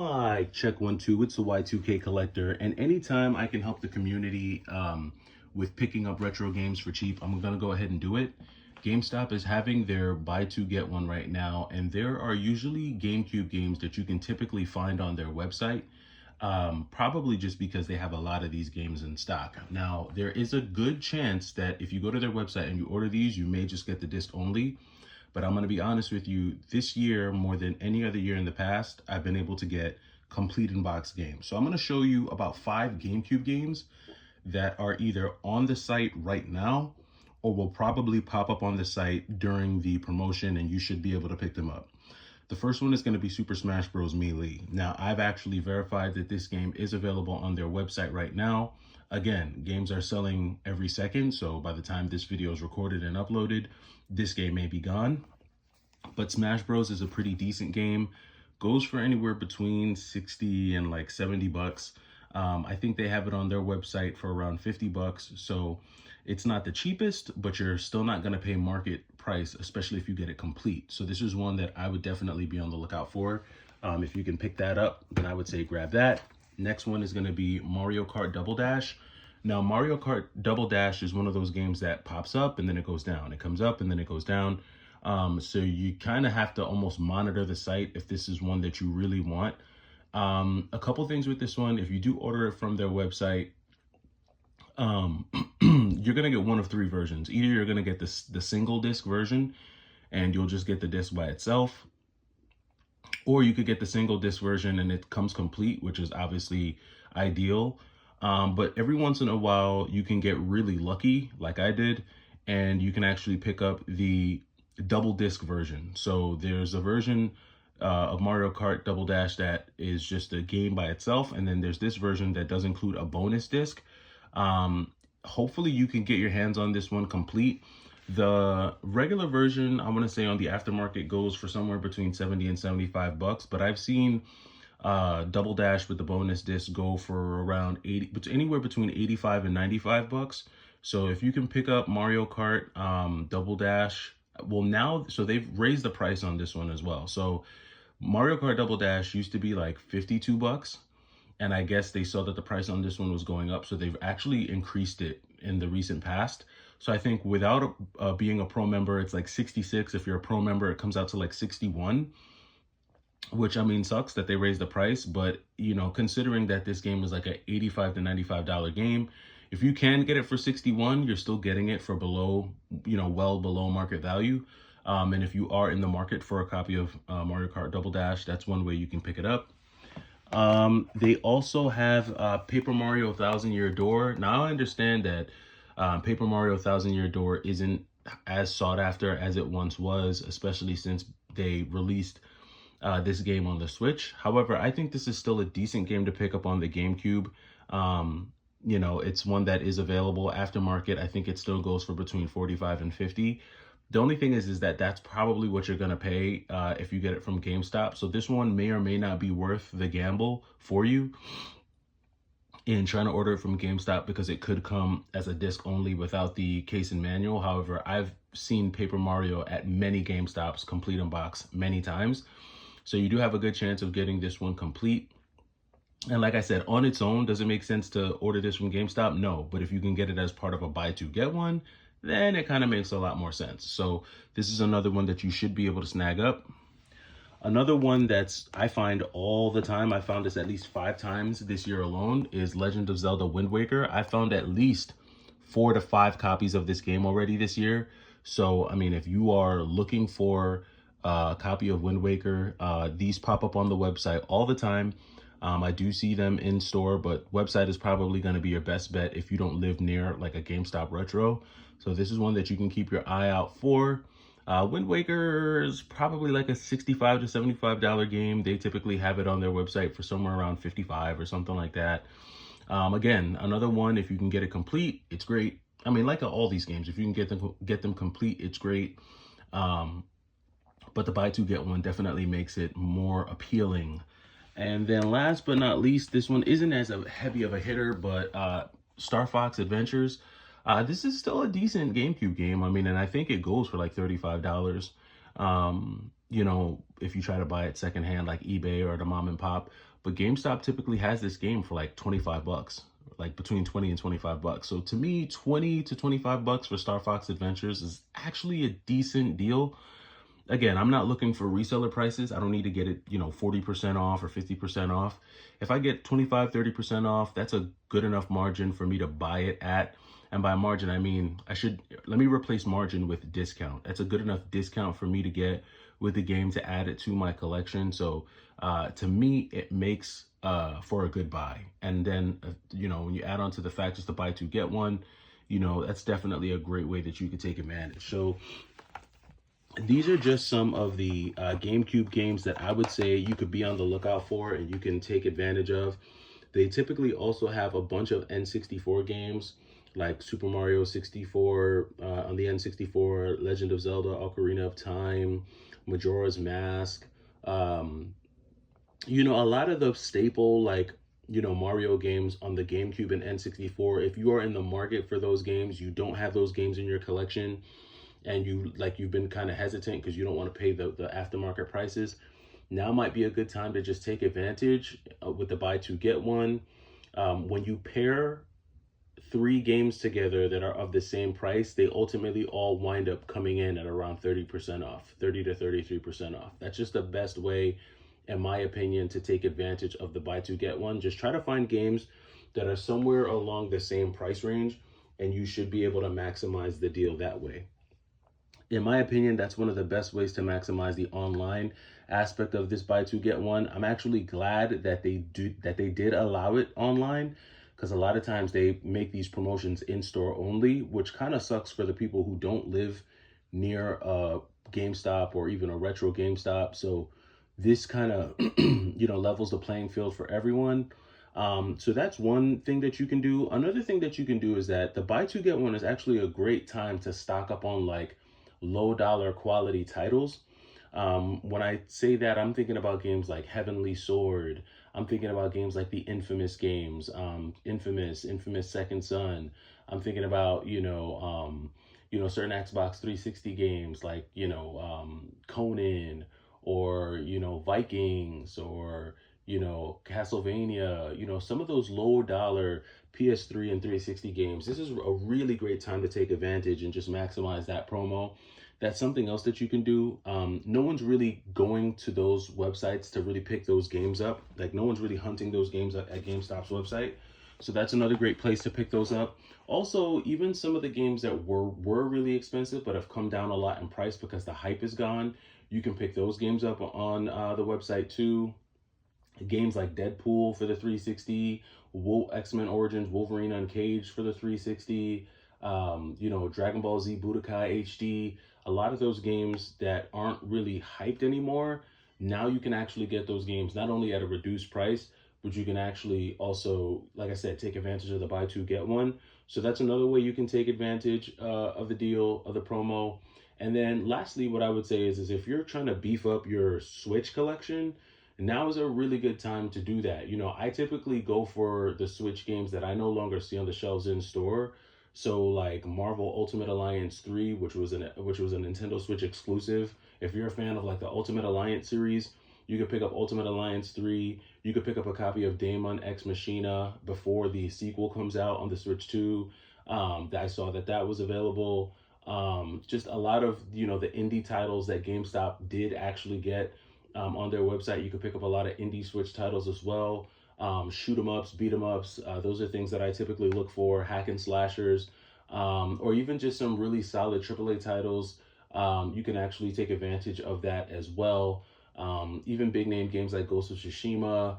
Mic check 1 2. It's the Y2K collector, and anytime I can help the community with picking up retro games for cheap, I'm gonna go ahead and do it. GameStop is having their buy two get one right now, and there are usually GameCube games that you can typically find on their website. Probably just because they have a lot of these games in stock. Now, there is a good chance that if you go to their website and you order these, you may just get the disc only. But I'm going to be honest with you, this year, more than any other year in the past, I've been able to get complete in-box games. So I'm going to show you about 5 GameCube games that are either on the site right now or will probably pop up on the site during the promotion, and you should be able to pick them up. The first one is going to be Super Smash Bros. Melee. Now, I've actually verified that this game is available on their website right now. Again, games are selling every second, so by the time this video is recorded and uploaded, this game may be gone. But Smash Bros. Is a pretty decent game. Goes for anywhere between 60 and like 70 bucks. I think they have it on their website for around 50 bucks. So it's not the cheapest, but you're still not going to pay market price, especially if you get it complete. So this is one that I would definitely be on the lookout for. If you can pick that up, then I would say grab that. Next one is going to be Mario Kart Double Dash. Now, Mario Kart Double Dash is one of those games that pops up and then it goes down. It comes up and then it goes down. So you kind of have to almost monitor the site if this is one that you really want. A couple things with this one: if you do order it from their website, you're gonna get one of 3 versions. Either you're gonna get the single disc version and you'll just get the disc by itself, or you could get the single disc version and it comes complete, which is obviously ideal. But every once in a while you can get really lucky like I did, and you can actually pick up the double disc version. So there's a version of Mario Kart Double Dash that is just a game by itself, and then there's this version that does include a bonus disc. Hopefully you can get your hands on this one complete. The regular version, I want to say on the aftermarket, goes for somewhere between 70 and 75 bucks, but I've seen Double Dash with the bonus disc go for around 80, but anywhere between 85 and 95 bucks. So if you can pick up Mario Kart Double Dash, well, now, so they've raised the price on this one as well. So Mario Kart Double Dash used to be like 52 bucks. And I guess they saw that the price on this one was going up, so they've actually increased it in the recent past. So I think without being a pro member, it's like 66. If you're a pro member, it comes out to like 61, which, I mean, sucks that they raised the price. But, you know, considering that this game is like a $85 to $95 game, if you can get it for 61, you're still getting it for below, you know, well below market value. And if you are in the market for a copy of Mario Kart Double Dash, that's one way you can pick it up. They also have Paper Mario Thousand Year Door. Now, I understand that Paper Mario Thousand Year Door isn't as sought after as it once was, especially since they released this game on the Switch. However, I think this is still a decent game to pick up on the GameCube. You know, it's one that is available aftermarket. I think it still goes for between 45 and 50. The only thing is that that's probably what you're going to pay if you get it from GameStop. So this one may or may not be worth the gamble for you in trying to order it from GameStop, because it could come as a disc only without the case and manual. However, I've seen Paper Mario at many GameStops complete in box many times. So you do have a good chance of getting this one complete. And like I said, on its own, does it make sense to order this from GameStop? No. But if you can get it as part of a buy two get one, then it kind of makes a lot more sense. So this is another one that you should be able to snag up. Another one that's I find all the time, I found this at least 5 times this year alone, is Legend of Zelda Wind Waker. I found at least 4 to 5 copies of this game already this year. So, I mean, if you are looking for a copy of Wind Waker, these pop up on the website all the time. I do see them in store, but website is probably going to be your best bet if you don't live near like a GameStop Retro. So this is one that you can keep your eye out for. Wind Waker is probably like a $65 to $75 game. They typically have it on their website for somewhere around 55 or something like that. Again, another one, if you can get it complete, it's great. I mean, like all these games, if you can get them complete, it's great. But the buy two get one definitely makes it more appealing. And then last but not least, this one isn't as heavy of a hitter, but Star Fox Adventures. This is still a decent GameCube game. I mean, and I think it goes for like $35. if you try to buy it secondhand like eBay or the mom and pop. But GameStop typically has this game for like 25 bucks, like between 20 and 25 bucks. So to me, 20 to 25 bucks for Star Fox Adventures is actually a decent deal. Again, I'm not looking for reseller prices. I don't need to get it, 40% off or 50% off. If I get 25, 30% off, that's a good enough margin for me to buy it at. And by margin, I mean, let me replace margin with discount. That's a good enough discount for me to get with the game to add it to my collection. So to me, it makes for a good buy. And then, when you add on to the fact just to buy two, get one, that's definitely a great way that you could take advantage. So these are just some of the GameCube games that I would say you could be on the lookout for and you can take advantage of. They typically also have a bunch of N64 games like Super Mario 64 on the N64, Legend of Zelda, Ocarina of Time, Majora's Mask. A lot of the staple Mario games on the GameCube and N64. If you are in the market for those games, you don't have those games in your collection, and you've been kind of hesitant because you don't want to pay the aftermarket prices, now might be a good time to just take advantage with the buy two get one. When you pair three games together that are of the same price, they ultimately all wind up coming in at around 30% off, 30 to 33% off. That's just the best way, in my opinion, to take advantage of the buy two get one. Just try to find games that are somewhere along the same price range, and you should be able to maximize the deal that way. In my opinion, that's one of the best ways to maximize the online aspect of this buy two get one. I'm actually glad that they did allow it online, because a lot of times they make these promotions in store only, which kind of sucks for the people who don't live near a GameStop or even a retro GameStop. So this kind of levels the playing field for everyone. So that's one thing that you can do. Another thing that you can do is that the buy two get one is actually a great time to stock up on low dollar quality titles. When I say that, I'm thinking about games like Heavenly Sword. I'm thinking about games like the Infamous games, Infamous Second Son. I'm thinking about certain Xbox 360 games like Conan, or Vikings, or Castlevania. Some of those low dollar PS3 and 360 games. This is a really great time to take advantage and just maximize that promo. That's something else that you can do. No one's really going to those websites to really pick those games up. Like, no one's really hunting those games up at GameStop's website. So that's another great place to pick those up. Also, even some of the games that were really expensive but have come down a lot in price because the hype is gone, you can pick those games up on the website too. Games like Deadpool for the 360, X-Men Origins, Wolverine Uncaged for the 360, Dragon Ball Z Budokai HD. A lot of those games that aren't really hyped anymore, now you can actually get those games not only at a reduced price, but you can actually also, like I said, take advantage of the buy two get one. So that's another way you can take advantage of the deal, of the promo. And then lastly, what I would say is if you're trying to beef up your Switch collection, now is a really good time to do that. I typically go for the Switch games that I no longer see on the shelves in store. So like Marvel Ultimate Alliance 3, which was a Nintendo Switch exclusive. If you're a fan of like the Ultimate Alliance series, you could pick up Ultimate Alliance 3. You could pick up a copy of Daemon X Machina before the sequel comes out on the Switch 2. I saw that was available. Just a lot of, the indie titles that GameStop did actually get on their website. You could pick up a lot of indie Switch titles as well. Shoot 'em ups, beat 'em ups. Those are things that I typically look for. Hack and slashers, or even just some really solid AAA titles. You can actually take advantage of that as well. Even big name games like Ghost of Tsushima,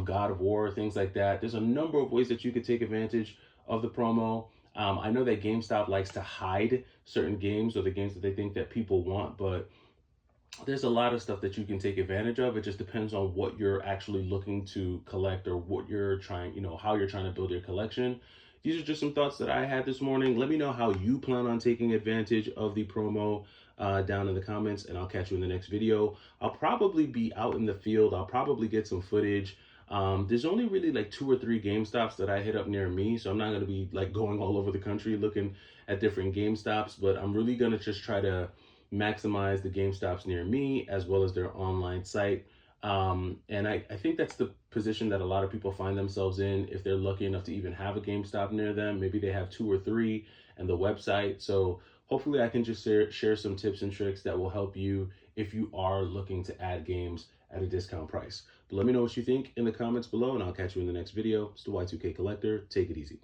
God of War, things like that. There's a number of ways that you could take advantage of the promo. I know that GameStop likes to hide certain games or the games that they think that people want, but there's a lot of stuff that you can take advantage of. It just depends on what you're actually looking to collect or what you're trying, how you're trying to build your collection. These are just some thoughts that I had this morning. Let me know how you plan on taking advantage of the promo down in the comments, and I'll catch you in the next video. I'll probably be out in the field. I'll probably get some footage. There's only really like 2 or 3 GameStops that I hit up near me, so I'm not going to be like going all over the country looking at different GameStops, but I'm really going to just try to maximize the GameStops near me as well as their online site. And I think that's the position that a lot of people find themselves in if they're lucky enough to even have a GameStop near them. Maybe they have two or three and the website. So hopefully I can just share some tips and tricks that will help you if you are looking to add games at a discount price. But let me know what you think in the comments below, and I'll catch you in the next video. It's the Y2K Collector. Take it easy.